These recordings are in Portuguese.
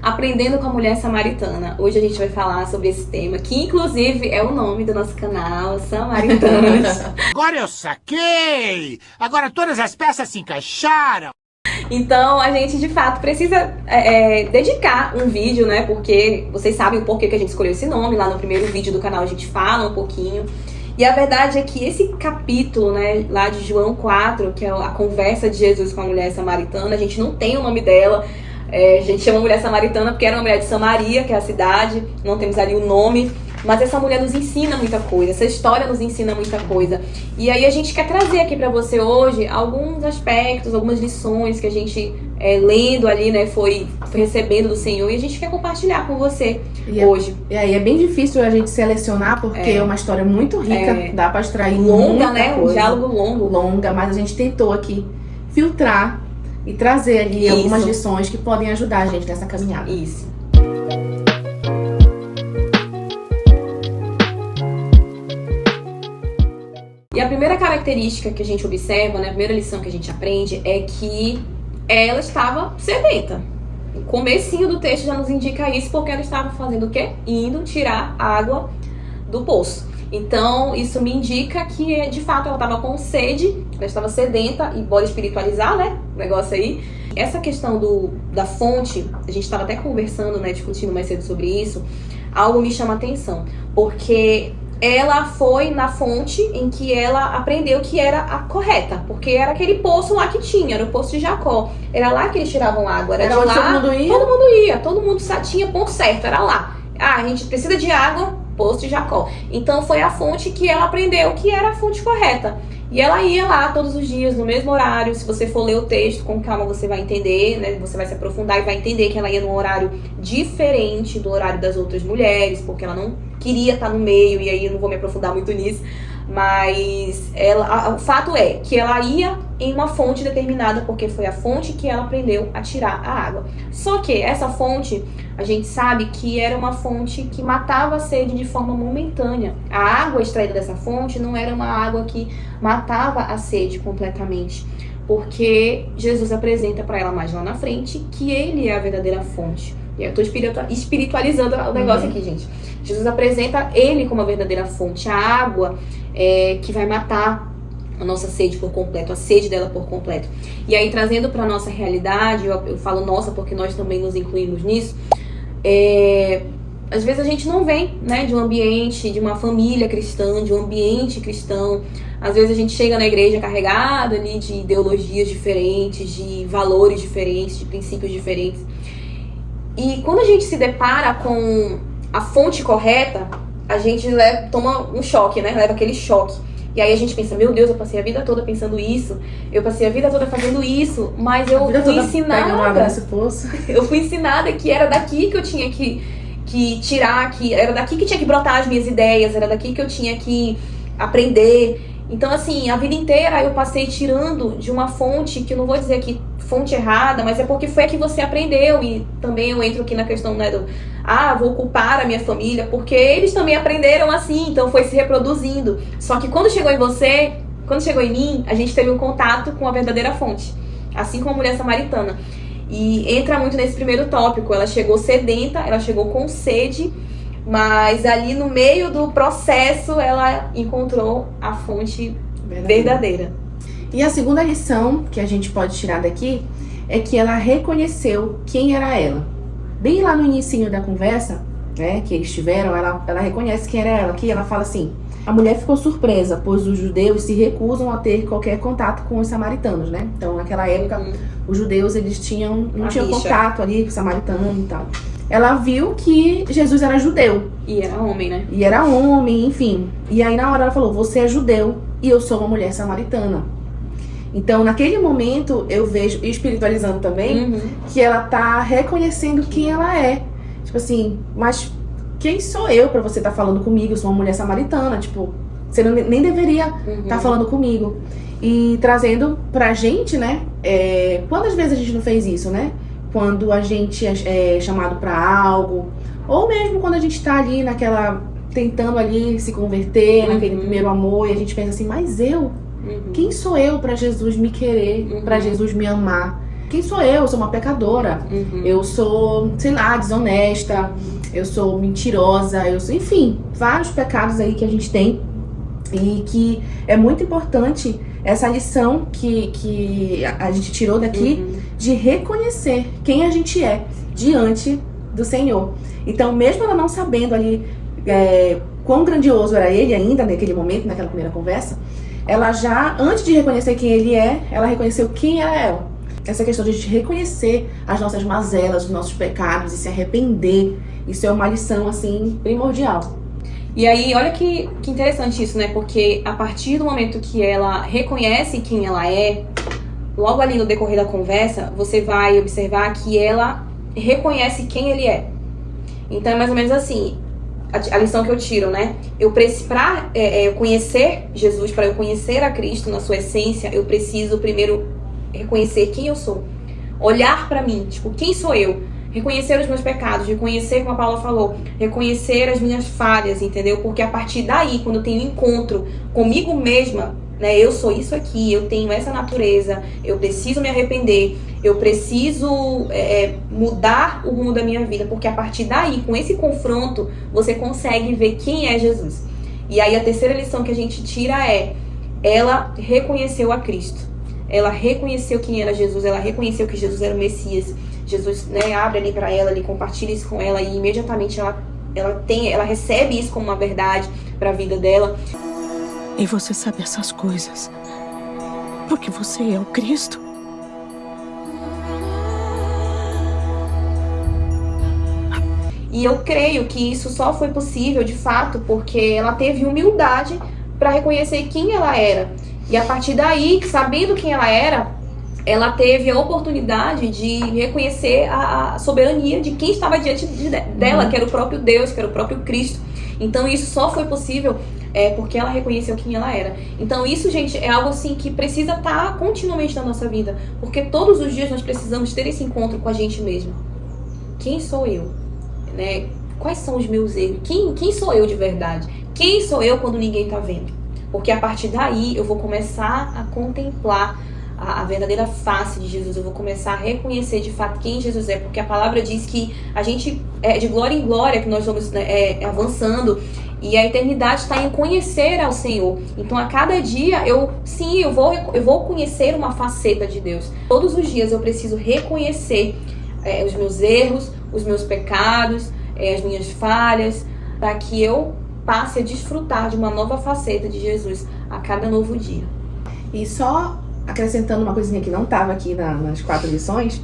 Aprendendo com a Mulher Samaritana. Hoje a gente vai falar sobre esse tema, que inclusive é o nome do nosso canal, Samaritanas. Agora eu saquei! Agora todas as peças se encaixaram! Então a gente de fato precisa dedicar um vídeo, né? Porque vocês sabem o porquê que a gente escolheu esse nome. Lá no primeiro vídeo do canal a gente fala um pouquinho. E a verdade é que esse capítulo, né, lá de João 4, que é a conversa de Jesus com a mulher samaritana, a gente não tem o nome dela. A gente chama mulher samaritana porque era uma mulher de Samaria, que é a cidade, não temos ali o nome, mas essa mulher nos ensina muita coisa, essa história nos ensina muita coisa. E aí a gente quer trazer aqui pra você hoje alguns aspectos, algumas lições que a gente, lendo ali, né, foi recebendo do Senhor, e a gente quer compartilhar com você hoje. E aí é bem difícil a gente selecionar, porque é uma história muito rica, dá pra extrair longa, muita né, coisa. Um diálogo longo. Longa, mas a gente tentou aqui filtrar e trazer ali algumas lições que podem ajudar a gente nessa caminhada. Isso. E a primeira característica que a gente observa, né, a primeira lição que a gente aprende é que ela estava sedenta. O comecinho do texto já nos indica isso, porque ela estava fazendo o quê? Indo tirar água do poço. Então, isso me indica que, de fato, ela estava com sede, ela estava sedenta, e bora espiritualizar, né, o negócio aí. Essa questão da fonte, a gente estava até conversando, né, discutindo mais cedo sobre isso, algo me chama a atenção, porque ela foi na fonte em que ela aprendeu que era a correta, porque era aquele poço lá que tinha, era o poço de Jacó, era lá que eles tiravam água, era de lá, todo mundo tinha ponto certo, era lá. Ah, a gente precisa de água, poço de Jacó. Então foi a fonte que ela aprendeu que era a fonte correta. E ela ia lá todos os dias, no mesmo horário. Se você for ler o texto com calma, você vai entender, né? Você vai se aprofundar e vai entender que ela ia num horário diferente do horário das outras mulheres, porque ela não queria estar no meio, e aí eu não vou me aprofundar muito nisso. Mas o fato é que ela ia em uma fonte determinada, porque foi a fonte que ela aprendeu a tirar a água. Só que essa fonte, a gente sabe que era uma fonte que matava a sede de forma momentânea. A água extraída dessa fonte não era uma água que matava a sede completamente, porque Jesus apresenta para ela mais lá na frente que ele é a verdadeira fonte. E eu tô espiritualizando o negócio aqui, gente. Jesus apresenta ele como a verdadeira fonte, a água que vai matar a nossa sede por completo, a sede dela por completo. E aí, trazendo para nossa realidade, eu falo nossa porque nós também nos incluímos nisso, às vezes a gente não vem, né, de um ambiente, de uma família cristã, de um ambiente cristão. Às vezes a gente chega na igreja carregado ali de ideologias diferentes, de valores diferentes, de princípios diferentes. E quando a gente se depara com a fonte correta, a gente toma um choque, né? Leva aquele choque. E aí a gente pensa, meu Deus, eu passei a vida toda pensando isso, eu passei a vida toda fazendo isso, mas eu fui ensinada. Eu fui ensinada que era daqui que eu tinha que tirar, que era daqui que tinha que brotar as minhas ideias, era daqui que eu tinha que aprender. Então, assim, a vida inteira eu passei tirando de uma fonte, que eu não vou dizer que fonte errada, mas é porque foi a que você aprendeu. E também eu entro aqui na questão, né, vou culpar a minha família, porque eles também aprenderam assim, então foi se reproduzindo. Só que quando chegou em você, quando chegou em mim, a gente teve um contato com a verdadeira fonte, assim como a mulher samaritana. E entra muito nesse primeiro tópico, ela chegou sedenta, ela chegou com sede, mas ali no meio do processo ela encontrou a fonte verdadeira. E a segunda lição que a gente pode tirar daqui é que ela reconheceu quem era ela. Bem lá no inicinho da conversa, né, que eles tiveram, ela reconhece quem era ela. Aqui ela fala assim: a mulher ficou surpresa, pois os judeus se recusam a ter qualquer contato com os samaritanos, né? Então naquela época os judeus eles não tinham contato ali com o samaritano e tal. Ela viu que Jesus era judeu. E era homem, né? E era homem, enfim. E aí na hora ela falou: você é judeu e eu sou uma mulher samaritana. Então naquele momento eu vejo, espiritualizando também, que ela tá reconhecendo quem ela é. Tipo assim, mas quem sou eu pra você estar falando comigo? Eu sou uma mulher samaritana. Tipo, você nem deveria estar falando comigo. E trazendo pra gente, né? Quantas vezes a gente não fez isso, né? Quando a gente é chamado pra algo, ou mesmo quando a gente tá ali tentando ali se converter, naquele primeiro amor, e a gente pensa assim, mas quem sou eu pra Jesus me querer, pra Jesus me amar? quem sou eu? Eu sou uma pecadora. Eu sou, sei lá, desonesta. Eu sou mentirosa. Eu sou, enfim, vários pecados aí que a gente tem. E que é muito importante essa lição que a gente tirou daqui de reconhecer quem a gente é diante do Senhor. Então, mesmo ela não sabendo ali quão grandioso era ele ainda naquele momento, naquela primeira conversa, ela já, antes de reconhecer quem ele é, ela reconheceu quem era ela. Essa questão de a gente reconhecer as nossas mazelas, os nossos pecados e se arrepender, isso é uma lição, assim, primordial. E aí, olha que interessante isso, né? Porque a partir do momento que ela reconhece quem ela é, logo ali no decorrer da conversa, você vai observar que ela reconhece quem ele é. Então é mais ou menos assim, a lição que eu tiro, né? Para eu conhecer Jesus, para eu conhecer a Cristo na sua essência, eu preciso primeiro reconhecer quem eu sou. Olhar para mim, tipo, quem sou eu? Reconhecer os meus pecados, reconhecer, como a Paula falou, reconhecer as minhas falhas, entendeu? Porque a partir daí, quando eu tenho um encontro comigo mesma, né, eu sou isso aqui, eu tenho essa natureza, eu preciso me arrepender, eu preciso mudar o rumo da minha vida, porque a partir daí, com esse confronto, você consegue ver quem é Jesus. E aí a terceira lição que a gente tira ela reconheceu a Cristo, ela reconheceu quem era Jesus, ela reconheceu que Jesus era o Messias. Jesus, né, abre ali para ela, ele compartilha isso com ela e imediatamente ela recebe isso como uma verdade para a vida dela. E você sabe essas coisas porque você é o Cristo. E eu creio que isso só foi possível, de fato, porque ela teve humildade para reconhecer quem ela era. E a partir daí, sabendo quem ela era, ela teve a oportunidade de reconhecer a soberania de quem estava diante dela, que era o próprio Deus, que era o próprio Cristo. Então isso só foi possível porque ela reconheceu quem ela era. Então isso, gente, é algo assim que precisa estar continuamente na nossa vida, porque todos os dias nós precisamos ter esse encontro com a gente mesmo. Quem sou eu? Né? Quais são os meus erros? Quem sou eu de verdade? Quem sou eu quando ninguém está vendo? Porque a partir daí eu vou começar a contemplar a verdadeira face de Jesus. Eu vou começar a reconhecer de fato quem Jesus é, porque a palavra diz que a gente é de glória em glória, que nós vamos avançando, e a eternidade está em conhecer ao Senhor. Então a cada dia eu vou conhecer uma faceta de Deus. Todos os dias eu preciso reconhecer os meus erros, os meus pecados, as minhas falhas, para que eu passe a desfrutar de uma nova faceta de Jesus a cada novo dia. E só acrescentando uma coisinha que não estava aqui nas 4 lições,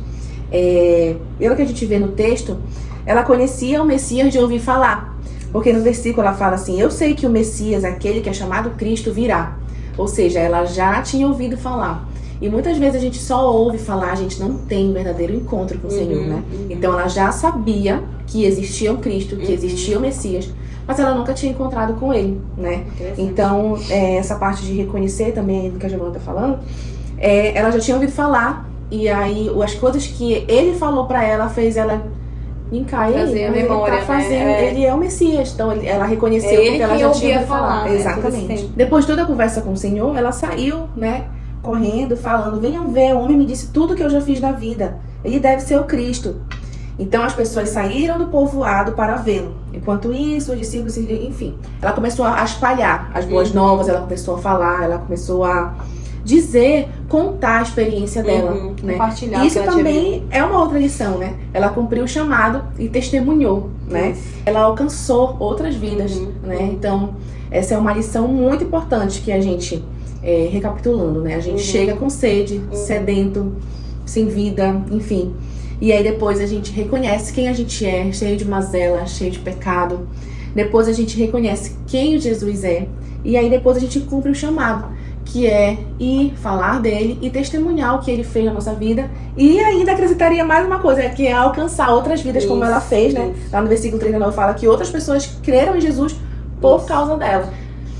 pelo que a gente vê no texto, ela conhecia o Messias de ouvir falar. Porque no versículo ela fala assim: eu sei que o Messias, aquele que é chamado Cristo, virá. Ou seja, ela já tinha ouvido falar. E muitas vezes a gente só ouve falar, a gente não tem um verdadeiro encontro com o Senhor, né? Então ela já sabia que existia um Cristo, que existia o Messias, mas ela nunca tinha encontrado com ele, né? Então, essa parte de reconhecer também do que a Giovana tá falando, ela já tinha ouvido falar, e aí as coisas que ele falou pra ela fez ela trazer a memória, tá fazendo, ele é o Messias, então ela reconheceu porque ela já tinha ouvido falar. Né? Exatamente. Depois de toda a conversa com o Senhor, ela saiu, né, correndo, falando: venham ver, o homem me disse tudo que eu já fiz na vida, ele deve ser o Cristo. Então as pessoas saíram do povoado para vê-lo. Enquanto isso, os discípulos, enfim, ela começou a espalhar as boas novas, ela começou a falar, ela começou a dizer, contar a experiência dela, né? Compartilhar. Isso também é uma outra lição, né? Ela cumpriu o chamado e testemunhou, né? Ela alcançou outras vidas, né? Então, essa é uma lição muito importante que a gente, recapitulando, né? A gente chega com sede, sedento, sem vida, enfim. E aí depois a gente reconhece quem a gente é, cheio de mazela, cheio de pecado. Depois a gente reconhece quem Jesus é. E aí depois a gente cumpre o chamado, que é ir falar dele e testemunhar o que ele fez na nossa vida. E ainda acrescentaria mais uma coisa, que é alcançar outras vidas, como ela fez, né? Lá no versículo 39 fala que outras pessoas creram em Jesus por causa dela.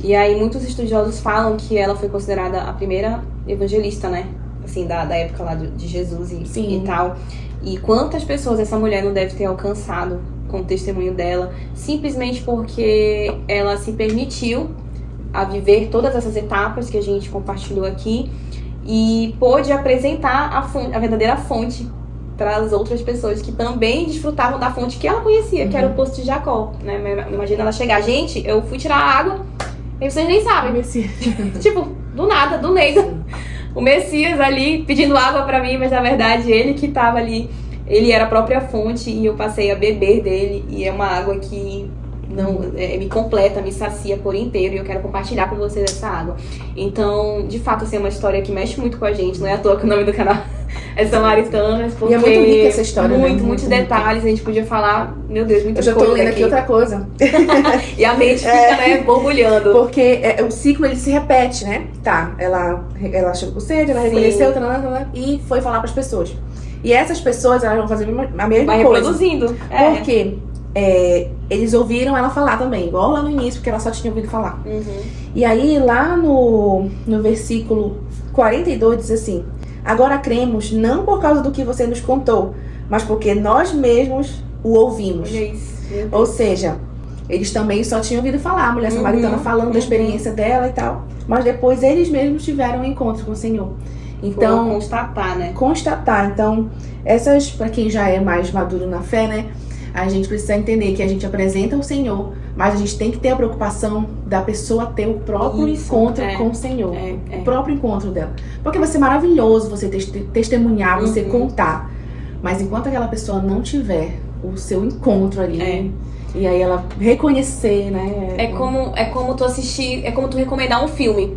E aí muitos estudiosos falam que ela foi considerada a primeira evangelista, né? Assim, da época lá de Jesus e tal. E quantas pessoas essa mulher não deve ter alcançado com o testemunho dela, simplesmente porque ela se permitiu a viver todas essas etapas que a gente compartilhou aqui e pôde apresentar a verdadeira fonte para as outras pessoas que também desfrutavam da fonte que ela conhecia, que era o Poço de Jacó, né? Imagina ela chegar, gente, eu fui tirar água e vocês nem sabem. Tipo, do nada, do nada. O Messias ali pedindo água para mim, mas na verdade ele que estava ali, ele era a própria fonte e eu passei a beber dele, e é uma água que me completa, me sacia por inteiro, e eu quero compartilhar com vocês essa água. Então, de fato, assim, é uma história que mexe muito com a gente, não é à toa que o nome do canal é Samaritanas, porque e é muito rica essa história, muitos detalhes, a gente podia falar, meu Deus, muitas coisas. Eu já tô lendo aqui outra coisa. E a mente fica, né, borbulhando. Porque o ciclo, ele se repete, né? Tá, ela chegou com sede, ela reconheceu, e foi falar pras pessoas. E essas pessoas, elas vão fazer a mesma Vai coisa. reproduzindo. Porque eles ouviram ela falar também, igual lá no início, porque ela só tinha ouvido falar. E aí, lá no versículo 42, diz assim: agora cremos, não por causa do que você nos contou, mas porque nós mesmos o ouvimos. Olha isso. Ou seja, eles também só tinham ouvido falar, a mulher samaritana falando da experiência dela e tal, mas depois eles mesmos tiveram um encontro com o Senhor. Então, constatar, né? Constatar. Então, essas, para quem já é mais maduro na fé, né? A gente precisa entender que a gente apresenta o Senhor, mas a gente tem que ter a preocupação da pessoa ter o próprio encontro com o Senhor. O próprio encontro dela. Porque vai ser maravilhoso você testemunhar, você contar. Mas enquanto aquela pessoa não tiver o seu encontro ali, e aí ela reconhecer, né? É como tu assistir, é como tu recomendar um filme.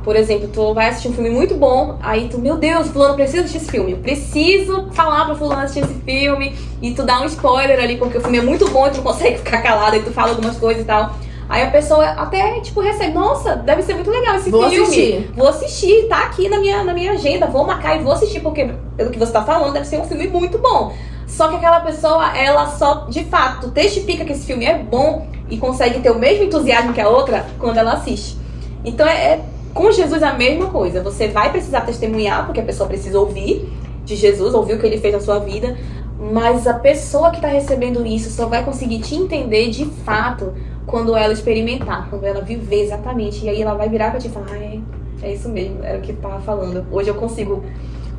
Por exemplo, tu vai assistir um filme muito bom, aí tu, meu Deus, fulano, preciso assistir esse filme. Eu preciso falar pra fulano assistir esse filme. E tu dá um spoiler ali, porque o filme é muito bom e tu não consegue ficar calado, e tu fala algumas coisas e tal. Aí a pessoa até, tipo, recebe, nossa, deve ser muito legal esse filme. Vou assistir, tá aqui na minha agenda, vou marcar e vou assistir, porque pelo que você tá falando, deve ser um filme muito bom. Só que aquela pessoa, ela só, de fato, testifica que esse filme é bom e consegue ter o mesmo entusiasmo que a outra quando ela assiste. Então com Jesus a mesma coisa. Você vai precisar testemunhar, porque a pessoa precisa ouvir de Jesus, ouvir o que ele fez na sua vida, mas a pessoa que está recebendo isso só vai conseguir te entender de fato quando ela experimentar, quando ela viver exatamente. E aí ela vai virar pra ti e falar, é isso mesmo, era o que tu tava falando. Hoje eu consigo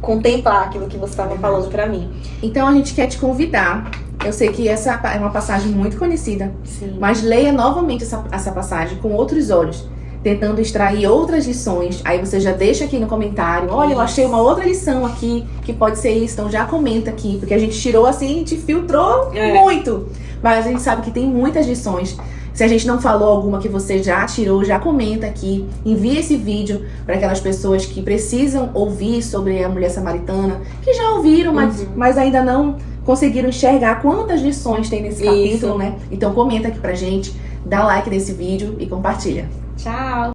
contemplar aquilo que você estava falando pra mim. Então a gente quer te convidar. Eu sei que essa é uma passagem muito conhecida, mas leia novamente essa passagem com outros olhos, tentando extrair outras lições. Aí você já deixa aqui no comentário, olha, eu achei uma outra lição aqui, que pode ser isso, então já comenta aqui, porque a gente tirou assim, a gente filtrou muito, mas a gente sabe que tem muitas lições. Se a gente não falou alguma que você já tirou, já comenta aqui, envia esse vídeo para aquelas pessoas que precisam ouvir sobre a mulher samaritana, que já ouviram, mas ainda não conseguiram enxergar quantas lições tem nesse capítulo, né? Então comenta aqui pra gente, dá like nesse vídeo e compartilha. Tchau!